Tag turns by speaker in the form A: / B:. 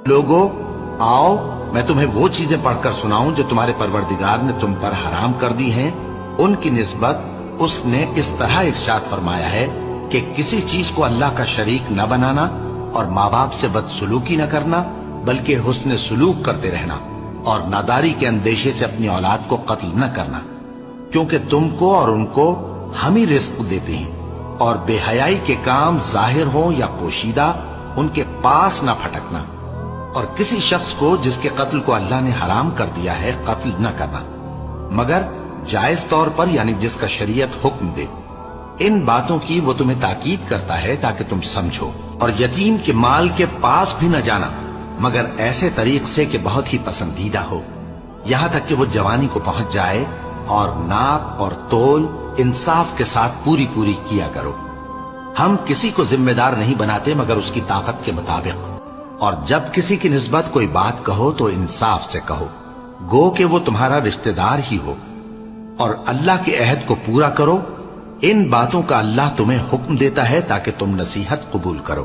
A: لوگو آؤ میں تمہیں وہ چیزیں پڑھ کر سناؤں جو تمہارے پروردگار نے تم پر حرام کر دی ہیں۔ ان کی نسبت اس نے اس طرح ارشاد فرمایا ہے کہ کسی چیز کو اللہ کا شریک نہ بنانا اور ماں باپ سے بدسلوکی نہ کرنا، بلکہ حسن سلوک کرتے رہنا، اور ناداری کے اندیشے سے اپنی اولاد کو قتل نہ کرنا، کیونکہ تم کو اور ان کو ہم ہی رزق دیتے ہیں، اور بے حیائی کے کام ظاہر ہوں یا پوشیدہ ان کے پاس نہ پھٹکنا، اور کسی شخص کو جس کے قتل کو اللہ نے حرام کر دیا ہے قتل نہ کرنا، مگر جائز طور پر، یعنی جس کا شریعت حکم دے۔ ان باتوں کی وہ تمہیں تاکید کرتا ہے تاکہ تم سمجھو، اور یتیم کے مال کے پاس بھی نہ جانا مگر ایسے طریق سے کہ بہت ہی پسندیدہ ہو، یہاں تک کہ وہ جوانی کو پہنچ جائے، اور ناپ اور تول انصاف کے ساتھ پوری پوری کیا کرو۔ ہم کسی کو ذمہ دار نہیں بناتے مگر اس کی طاقت کے مطابق، اور جب کسی کی نسبت کوئی بات کہو تو انصاف سے کہو، گو کہ وہ تمہارا رشتہ دار ہی ہو، اور اللہ کے عہد کو پورا کرو۔ ان باتوں کا اللہ تمہیں حکم دیتا ہے تاکہ تم نصیحت قبول کرو۔